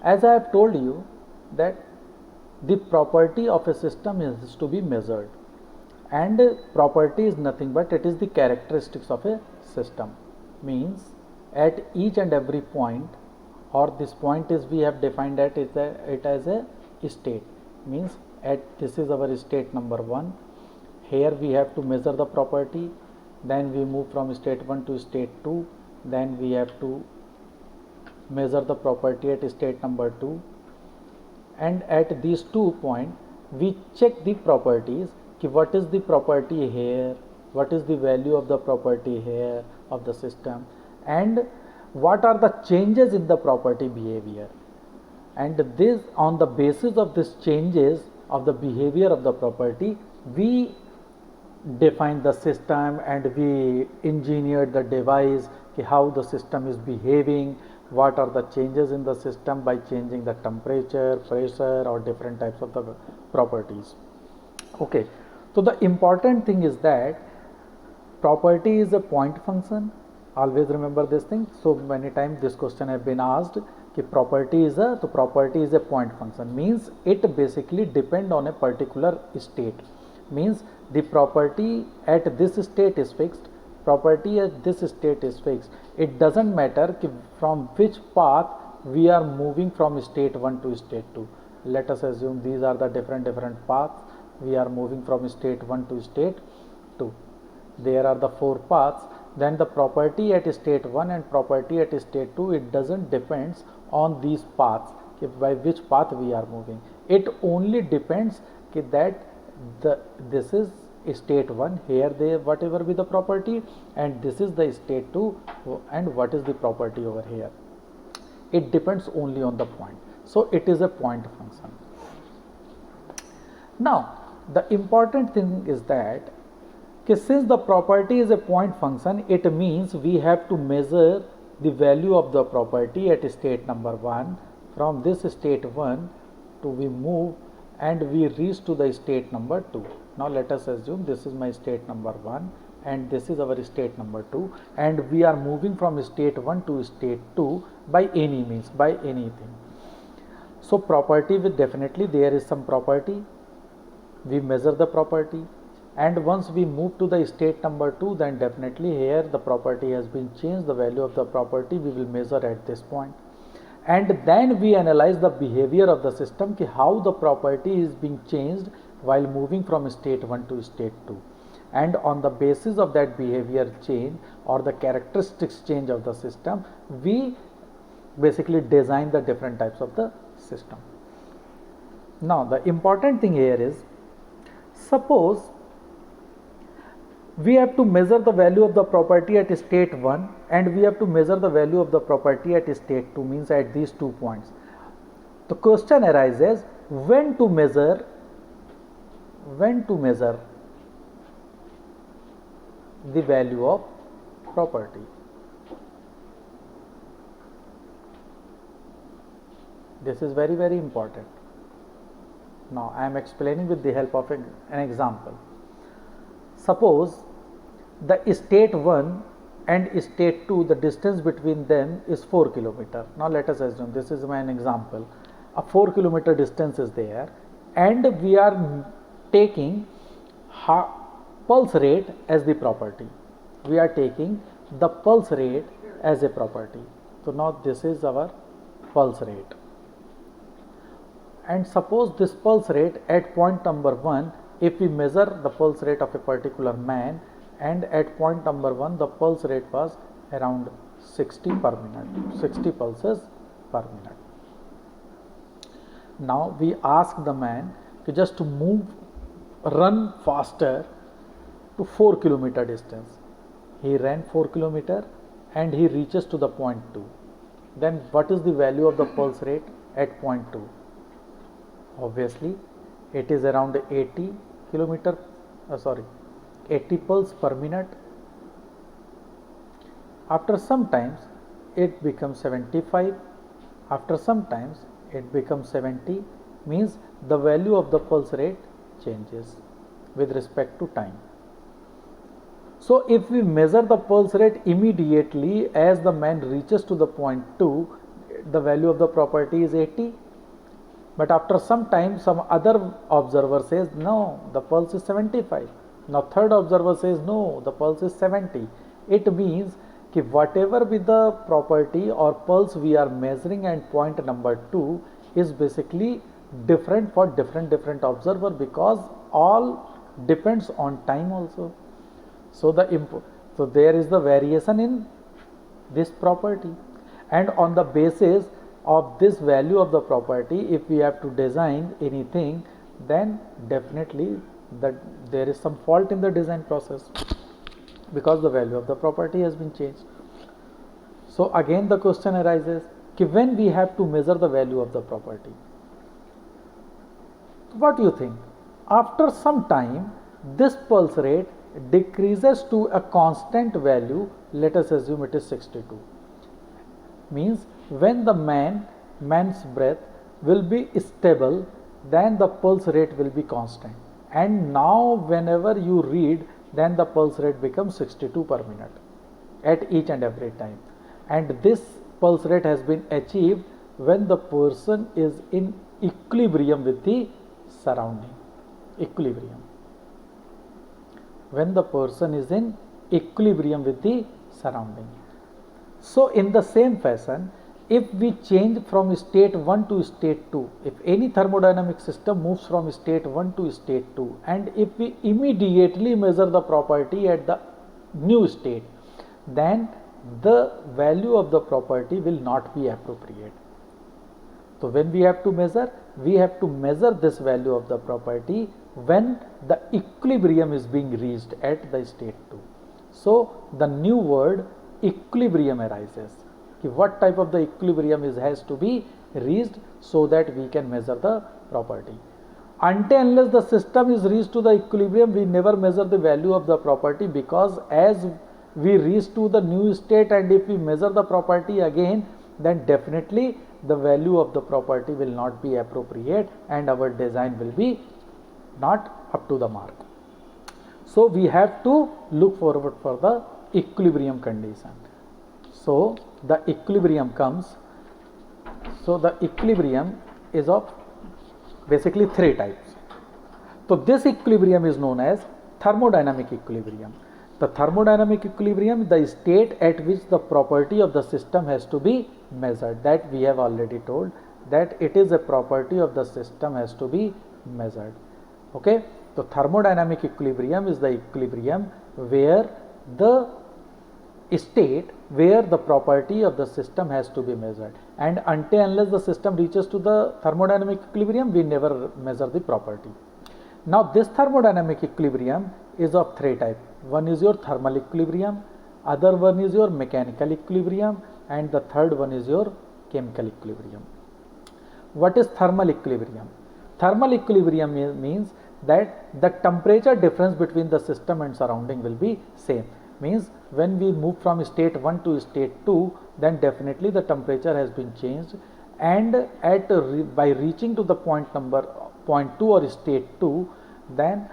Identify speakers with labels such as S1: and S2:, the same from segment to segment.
S1: As I have told you that the property of a system is to be measured, and property is nothing but it is the characteristics of a system. Means at each and every point, or this point is we have defined that it as a state. Means at this is our state number 1. Here we have to measure the property, then we move from state 1 to state 2, then we have to measure the property at state number 2, and at these 2 points we check the properties कि what is the property here, what is the value of the property here of the system, and what are the changes in the property behavior. And this, on the basis of these changes of the behavior of the property, we define the system and we engineered the device कि how the system is behaving, what are the changes in the system by changing the temperature, pressure, or different types of the properties. Okay, so the important thing is that property is a point function. Always remember this thing. So many times this question have been asked कि property is a point function, means it basically depend on a particular state. Means the property at this state is fixed, property at this state is fixed. It doesn't matter कि from which path we are moving from state 1 to state 2. Let us assume these are the different paths. We are moving from state 1 to state 2. There are the 4 paths. Then the property at state 1 and property at state 2, it doesn't depends on these paths by which path we are moving. It only depends that this is state 1, here they whatever be the property, and this is the state 2 and what is the property over here. It depends only on the point. So it is a point function. Now the important thing is that since the property is a point function, it means we have to measure the value of the property at state number 1. From this state 1 to we move and we reach to the state number 2. Now let us assume this is my state number 1 and this is our state number 2, and we are moving from state 1 to state 2 by any means, by anything. So property will definitely, there is some property, we measure the property, and once we move to the state number 2, then definitely here the property has been changed, the value of the property we will measure at this point. And then we analyze the behavior of the system कि how the property is being changed while moving from state 1 to state 2, and on the basis of that behavior change or the characteristics change of the system, we basically design the different types of the system. Now the important thing here is, suppose we have to measure the value of the property at state 1 and we have to measure the value of the property at state 2, means at these 2 points. The question arises when to measure the value of property. This is very, very important. Now I am explaining with the help of an example. Suppose the state 1 and state 2, the distance between them is 4 km. Now let us assume, this is an example, a 4 km distance is there, and we are taking pulse rate as the property. We are taking the pulse rate as a property. So now this is our pulse rate. And suppose this pulse rate at point number 1, if we measure the pulse rate of a particular man, and at point number 1 the pulse rate was around 60 per minute, 60 pulses per minute. Now we ask the man to just run faster to 4 km distance. He ran 4 km and he reaches to the point 2. Then what is the value of the pulse rate at point 2? Obviously it is around 80 pulse per minute. After some times it becomes 75, after some times it becomes 70, means the value of the pulse rate changes with respect to time. So if we measure the pulse rate immediately as the man reaches to the point 2, the value of the property is 80. But after some time, some other observer says, no, the pulse is 75. Now third observer says, no, the pulse is 70. It means that whatever be the property or pulse we are measuring and point number 2 is basically different for different observer, because all depends on time also. So there is the variation in this property, and on the basis of this value of the property, if we have to design anything, then definitely that there is some fault in the design process, because the value of the property has been changed. So again the question arises, when we have to measure the value of the property, what do you think? After some time, this pulse rate decreases to a constant value. Let us assume it is 62. Means when the man's breath will be stable, then the pulse rate will be constant. And now whenever you read, then the pulse rate becomes 62 per minute at each and every time. And this pulse rate has been achieved when the person is in equilibrium with the surrounding. Equilibrium. When the person is in equilibrium with the surrounding. So in the same fashion, if we change from state 1 to state 2, if any thermodynamic system moves from state 1 to state 2, and if we immediately measure the property at the new state, then the value of the property will not be appropriate. So when we have to measure this value of the property when the equilibrium is being reached at the state 2. So the new word equilibrium arises. What type of the equilibrium has to be reached so that we can measure the property. Until unless the system is reached to the equilibrium, we never measure the value of the property, because as we reach to the new state and if we measure the property again, then definitely the value of the property will not be appropriate and our design will be not up to the mark. So we have to look forward for the equilibrium condition. So the equilibrium comes. So the equilibrium is of basically 3 types. So this equilibrium is known as thermodynamic equilibrium. The thermodynamic equilibrium is the state at which the property of the system has to be measured. That we have already told that it is a property of the system has to be measured. Okay. So thermodynamic equilibrium is the equilibrium where the state where the property of the system has to be measured, and until unless the system reaches to the thermodynamic equilibrium, we never measure the property. Now this thermodynamic equilibrium is of 3 types. One is your thermal equilibrium, other one is your mechanical equilibrium, and the third one is your chemical equilibrium. What is thermal equilibrium? Thermal equilibrium means that the temperature difference between the system and surrounding will be same. Means when we move from state 1 to state 2, then definitely the temperature has been changed, and by reaching to the point 2 or state 2, then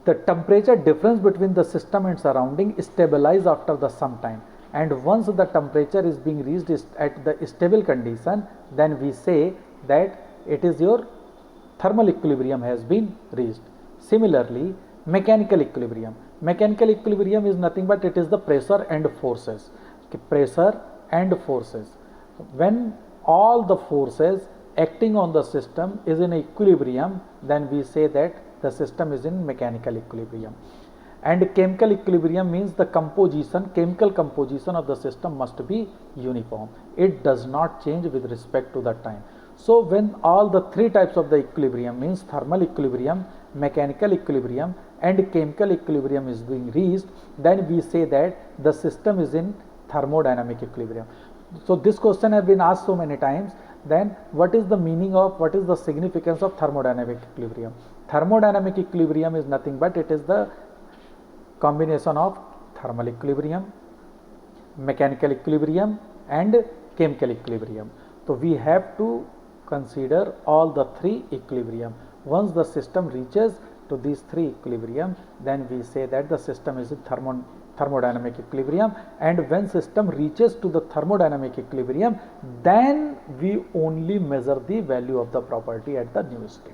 S1: the temperature difference between the system and surrounding stabilize after the some time, and once the temperature is being reached at the stable condition, then we say that it is your thermal equilibrium has been reached. Similarly, mechanical equilibrium. Mechanical equilibrium is nothing but it is the pressure and forces. Pressure and forces. When all the forces acting on the system is in equilibrium, then we say that the system is in mechanical equilibrium. And chemical equilibrium means the chemical composition of the system must be uniform. It does not change with respect to the time. So when all the 3 types of the equilibrium, means thermal equilibrium, mechanical equilibrium and chemical equilibrium is being reached, then we say that the system is in thermodynamic equilibrium. So this question has been asked so many times. Then what is the meaning of, what is the significance of thermodynamic equilibrium? Thermodynamic equilibrium is nothing but it is the combination of thermal equilibrium, mechanical equilibrium and chemical equilibrium. So we have to consider all the 3 equilibrium. Once the system reaches to these 3 equilibrium, then we say that the system is in thermodynamic equilibrium, and when system reaches to the thermodynamic equilibrium, then we only measure the value of the property at the new state.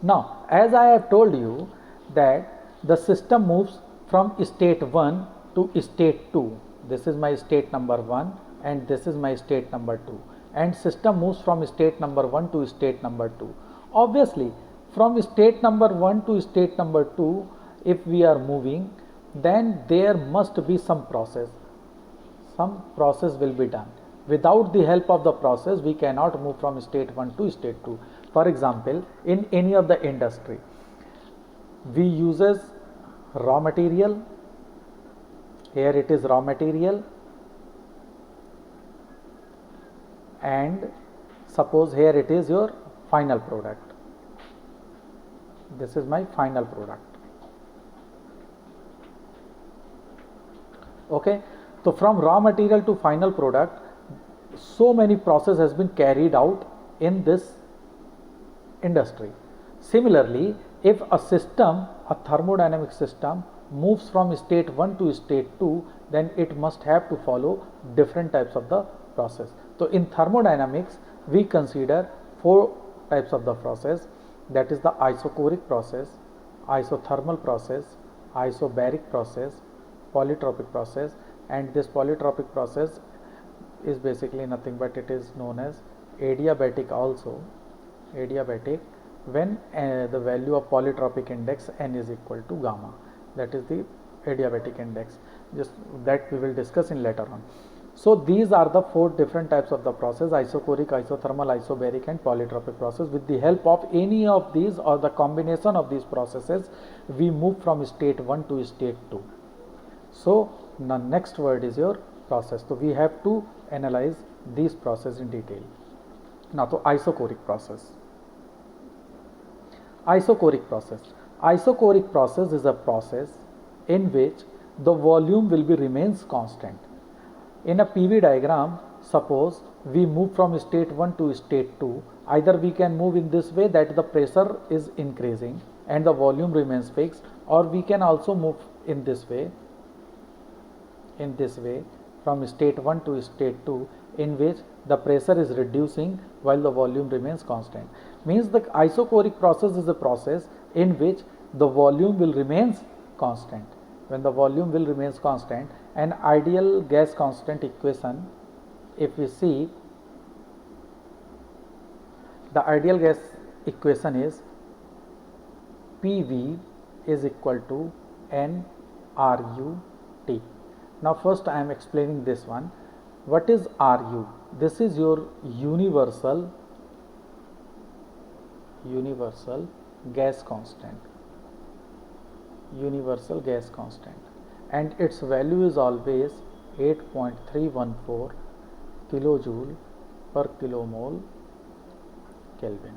S1: Now, as I have told you that the system moves from state 1 to state 2. This is my state number 1 and this is my state number 2, and system moves from state number 1 to state number 2. Obviously, from state number 1 to state number 2, if we are moving, then there must be some process. Some process will be done. Without the help of the process, we cannot move from state 1 to state 2. For example, in any of the industry, we uses raw material. Here it is raw material, and suppose here it is your final product. This is my final product. Okay, so from raw material to final product, so many process has been carried out in this industry. Similarly, if a system, a thermodynamic system, moves from state 1 to state 2, then it must have to follow different types of the process. So in thermodynamics, we consider 4 types of the process, that is the isochoric process, isothermal process, isobaric process, polytropic process, and this polytropic process is basically nothing but it is known as adiabatic also. Adiabatic when the value of polytropic index n is equal to gamma, that is the adiabatic index, just that we will discuss in later on. So these are the 4 different types of the process: isochoric, isothermal, isobaric and polytropic process. With the help of any of these or the combination of these processes, we move from state 1 to state 2. So the next word is your process. So we have to analyze these processes in detail. Now to isochoric process. Isochoric process. Isochoric process is a process in which the volume will be remains constant. In a PV diagram, suppose we move from state 1 to state 2, either we can move in this way that the pressure is increasing and the volume remains fixed, or we can also move in this way from state 1 to state 2, in which the pressure is reducing while the volume remains constant. Means the isochoric process is a process in which the volume will remains constant. When the volume will remains constant, an ideal gas constant equation, if we see, the ideal gas equation is PV is equal to nRUT. Now first I am explaining this one. What is RU? This is your universal gas constant. Universal gas constant, and its value is always 8.314 kilojoule per kilomole Kelvin.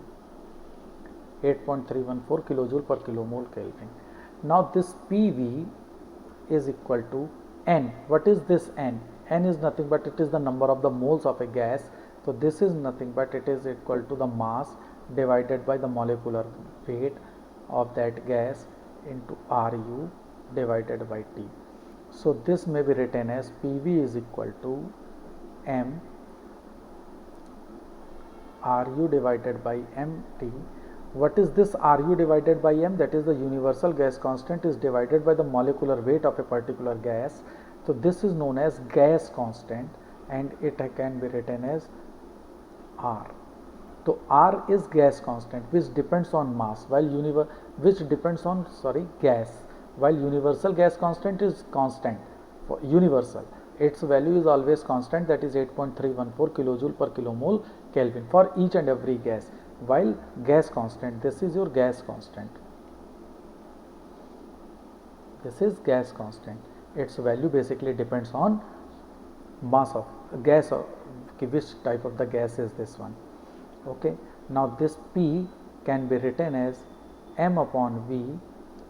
S1: 8.314 kilojoule per kilomole Kelvin. Now this PV is equal to N. What is this N? N is nothing but it is the number of the moles of a gas. So this is nothing but it is equal to the mass divided by the molecular weight of that gas into RU divided by T. So this may be written as PV is equal to M RU divided by MT. What is this RU divided by M? That is the universal gas constant is divided by the molecular weight of a particular gas. So this is known as gas constant, and it can be written as R. So R is gas constant, which depends on mass, while gas, while universal gas constant is constant for universal. Its value is always constant, that is 8.314 kilojoule per kilomole Kelvin for each and every gas. While gas constant, this is your gas constant. This is gas constant. Its value basically depends on mass of gas, or which type of the gas is this one. Okay, now this P can be written as M upon V,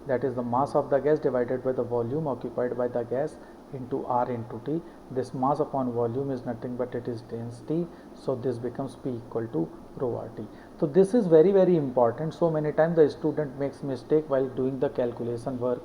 S1: that is the mass of the gas divided by the volume occupied by the gas into R into T. This mass upon volume is nothing but it is density, so this becomes P equal to rho RT. So this is very important. So many times the student makes mistake while doing the calculation work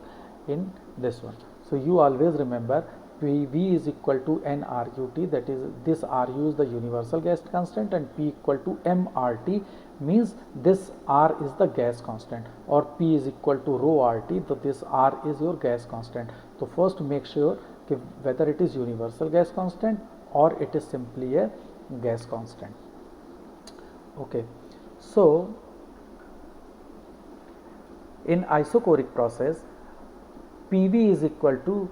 S1: in this one. So you always remember PV is equal to nRUT, that is this RU is the universal gas constant, and P equal to mRT means this R is the gas constant, or P is equal to rho RT, so this R is your gas constant. So first make sure whether it is universal gas constant or it is simply a gas constant. Okay, so in isochoric process, PV is equal to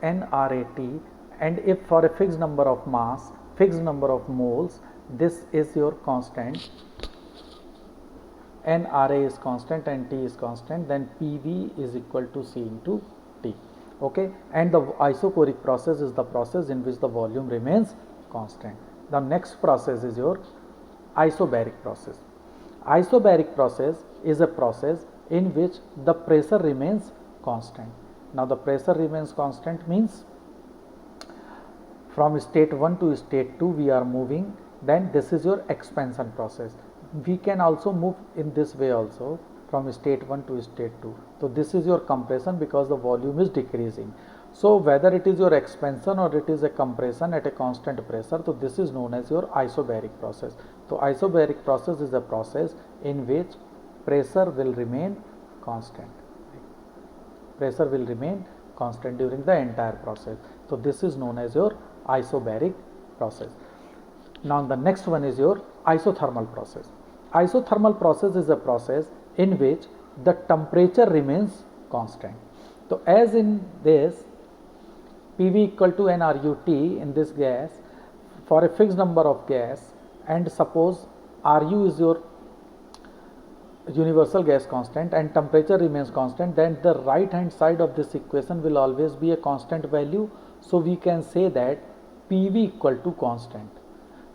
S1: nRAT, and if for a fixed number of mass, fixed number of moles, this is your constant, nRA is constant and T is constant, then PV is equal to C into T. Okay, and the isochoric process is the process in which the volume remains constant. The next process is your isobaric process. Isobaric process is a process in which the pressure remains constant. Now the pressure remains constant means from state 1 to state 2 we are moving, then this is your expansion process. We can also move in this way also from state 1 to state 2. So this is your compression because the volume is decreasing. So whether it is your expansion or it is a compression at a constant pressure, so this is known as your isobaric process. So isobaric process is a process in which pressure will remain constant. Pressure will remain constant during the entire process. So this is known as your isobaric process. Now the next one is your isothermal process. Isothermal process is a process in which the temperature remains constant. So as in this PV equal to nRUT in this gas for a fixed number of gas, and suppose RU is your universal gas constant and temperature remains constant, then the right hand side of this equation will always be a constant value. So we can say that PV equal to constant.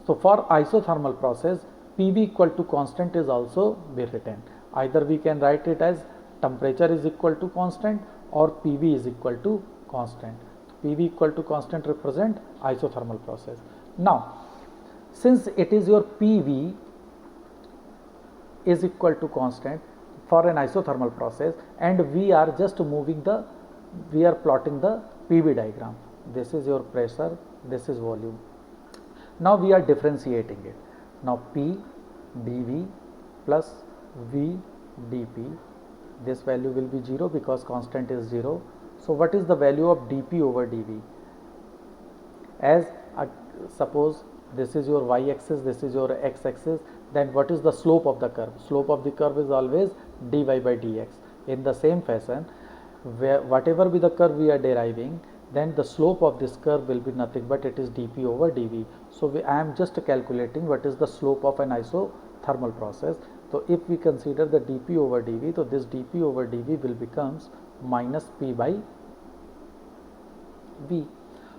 S1: So for isothermal process, PV equal to constant is also be written. Either we can write it as temperature is equal to constant or PV is equal to constant. PV equal to constant represent isothermal process. Now since it is your PV is equal to constant for an isothermal process, and we are just moving we are plotting the PV diagram. This is your pressure, this is volume. Now we are differentiating it. Now P dV plus V dP, this value will be 0 because constant is 0. So what is the value of dP over dV? As suppose this is your y axis, this is your x axis, then what is the slope of the curve? Slope of the curve is always dy by dx. In the same fashion, whatever be the curve we are deriving, then the slope of this curve will be nothing but it is dP over dV. So I am just calculating what is the slope of an isothermal process. So if we consider the dP over dV, so this dP over dV will becomes minus P by V.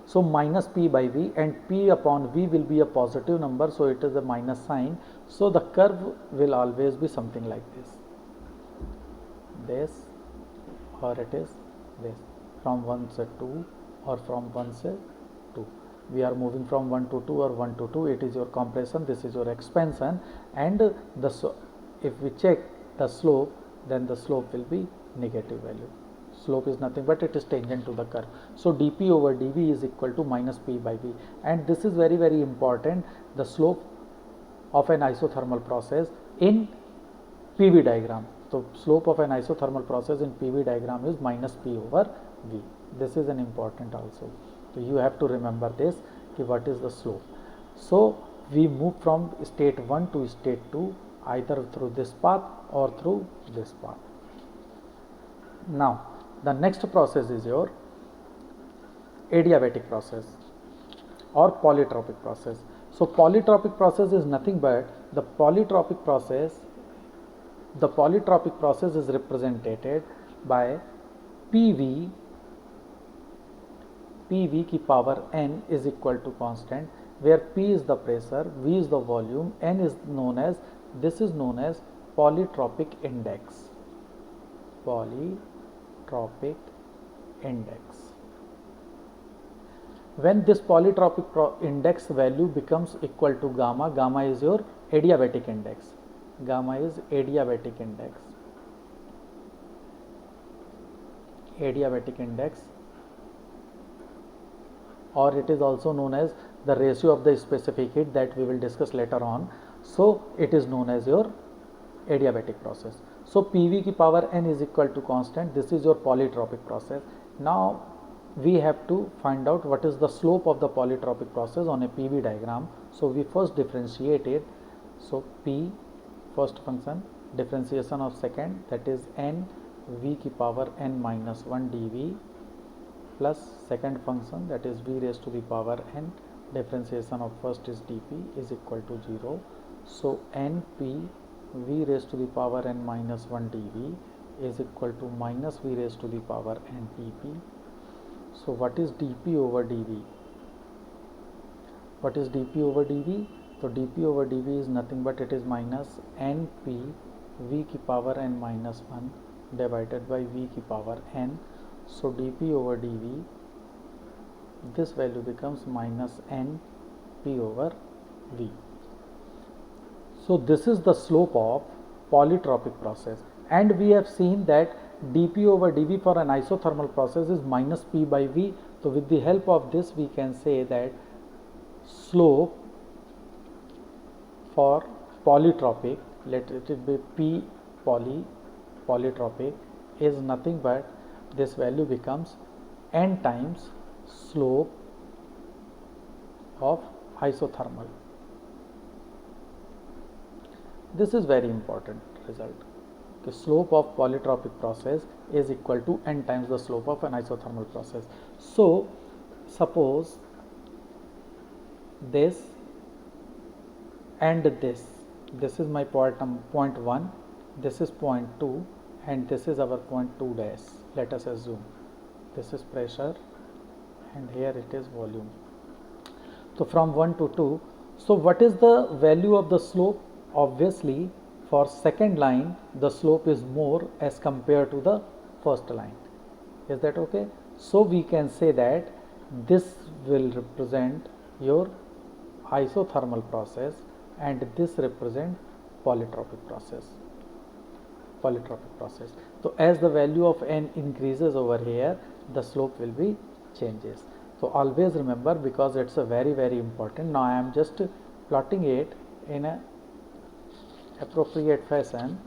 S1: So minus P by V, and P upon V will be a positive number, so it is a minus sign. So the curve will always be something like this, or it is this, from 1 to 2 or from 1 to 2. We are moving from 1 to 2 or 1 to 2. It is your compression, this is your expansion, and if we check the slope, then the slope will be negative value. Slope is nothing but it is tangent to the curve. So dP over dV is equal to minus P by V, and this is very very important, the slope of an isothermal process in PV diagram. So slope of an isothermal process in PV diagram is minus P over V. This is an important also. So you have to remember this, what is the slope. So we move from state 1 to state 2 either through this path or through this path. Now the next process is your adiabatic process or polytropic process. So polytropic process is nothing but the polytropic process is represented by PV की power n is equal to constant, where P is the pressure, V is the volume, n is known as polytropic index. Polytropic index. When this polytropic index value becomes equal to gamma, gamma is your adiabatic index. Gamma is adiabatic index. adiabatic index, or it is also known as the ratio of the specific heat that we will discuss later on. So it is known as your adiabatic process. So PV की power n is equal to constant. This is your polytropic process. Now we have to find out what is the slope of the polytropic process on a PV diagram. So we first differentiate it. So P first function, differentiation of second, that is n v की power n minus 1 dv plus second function, that is v raised to the power n, differentiation of first is dp is equal to 0. So np v raised to the power n minus 1 dv is equal to minus v raised to the power n dp. So what is dp over dv? What is dp over dv? So dp over dv is nothing but it is minus np v की power n minus 1 divided by v की power n. So dp over dv, this value becomes minus np over v. So this is the slope of polytropic process, and we have seen that dp over dv for an isothermal process is minus p by v. So with the help of this we can say that slope for polytropic, let it be p polytropic, is nothing but this value becomes n times slope of isothermal. This is very important result. The slope of polytropic process is equal to n times the slope of an isothermal process. So suppose this and this is my point 1, this is point 2, and this is our point 2 dash. Let us assume this is pressure and here it is volume. So from 1 to 2, so what is the value of the slope? Obviously for second line the slope is more as compared to the first line. Is that okay? So we can say that this will represent your isothermal process and this represent polytropic process. So as the value of n increases over here, the slope will be changes. So always remember, because it's a very important. Now I am just plotting it in a appropriate fashion.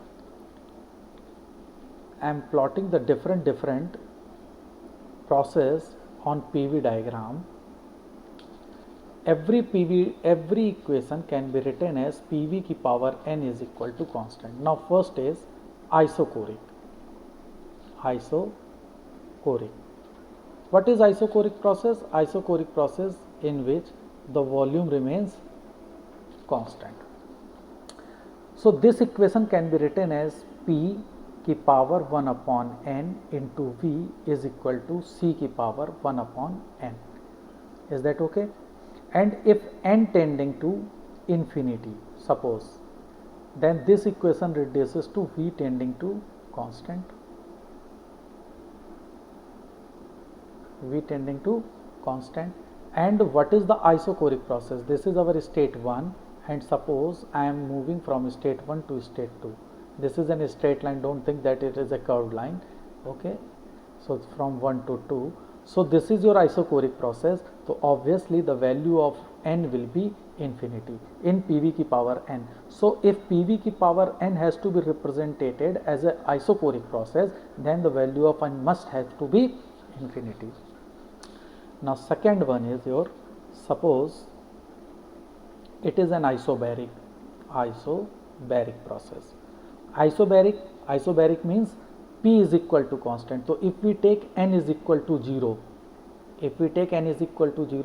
S1: I am plotting the different process on PV diagram. Every equation can be written as PV की power n is equal to constant. Now first is isochoric. What is isochoric process? Isochoric process in which the volume remains constant. So this equation can be written as P की power 1 upon n into V is equal to C की power 1 upon n. Is that okay? And if n tending to infinity, suppose, then this equation reduces to V tending to constant. And what is the isochoric process? This is our state 1, and suppose I am moving from state 1 to state 2. This is a straight line, don't think that it is a curved line. Okay, so from 1 to 2. So this is your isochoric process. So obviously the value of n will be infinity in PV की power n. So if PV की power n has to be represented as a isochoric process, then the value of n must have to be infinity. Now second one is your, suppose it is an isobaric process. Isobaric means P is equal to constant. So if we take n is equal to 0,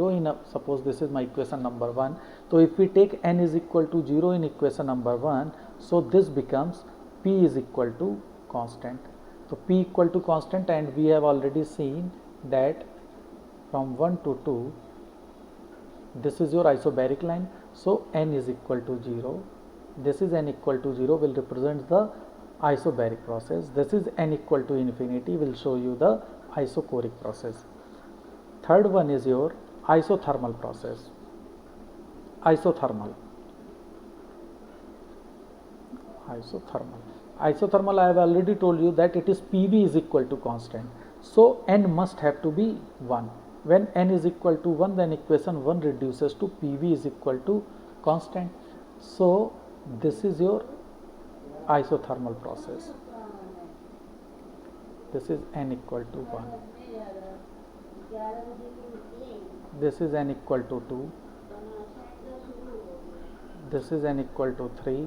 S1: in a, suppose this is my equation number 1. So if we take n is equal to 0 in equation number 1, so this becomes P is equal to constant. So P equal to constant, and we have already seen that from 1 to 2, this is your isobaric line. So n is equal to 0. This is n equal to 0 will represent the isobaric process. This is n equal to infinity will show you the isochoric process. Third one is your isothermal process. Isothermal, I have already told you that it is PV is equal to constant. So n must have to be 1. When n is equal to 1, then equation 1 reduces to PV is equal to constant. So this is your isothermal process. This is n equal to 1. This is n equal to 2. This is n equal to 3,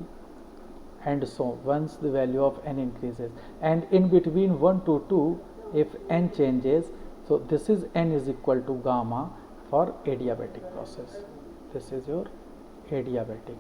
S1: and so once the value of n increases, and in between 1 to 2, if n changes, so this is n is equal to gamma for adiabatic process. This is your adiabatic.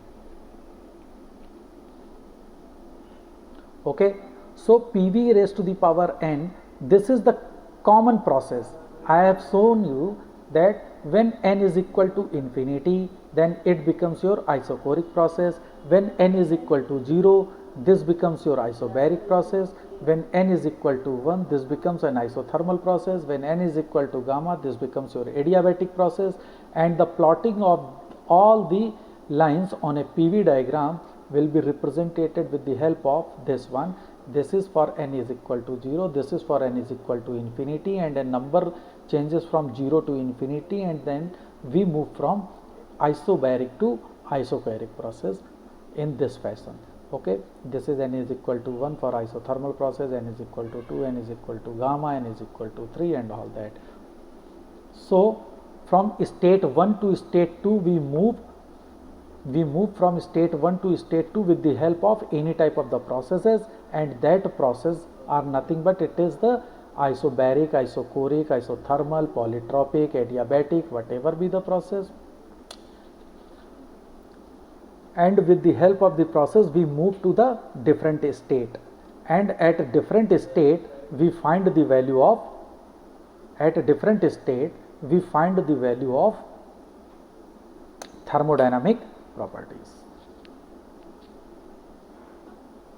S1: Okay, so PV raised to the power n, this is the common process. I have shown you that when n is equal to infinity, then it becomes your isochoric process. When n is equal to 0, this becomes your isobaric process. When n is equal to 1, this becomes an isothermal process. When n is equal to gamma, this becomes your adiabatic process. And the plotting of all the lines on a PV diagram will be represented with the help of this one. This is for n is equal to 0, this is for n is equal to infinity, and a number changes from 0 to infinity, and then we move from isobaric to isochoric process in this fashion. Okay, this is n is equal to 1 for isothermal process, n is equal to 2, n is equal to gamma, n is equal to 3, and all that. So from state 1 to state 2, we move from state 1 to state 2 with the help of any type of the processes, and that process are nothing but it is the isobaric, isochoric, isothermal, polytropic, adiabatic, whatever be the process. And with the help of the process, we move to the different state, and at different state we find the value of thermodynamic properties.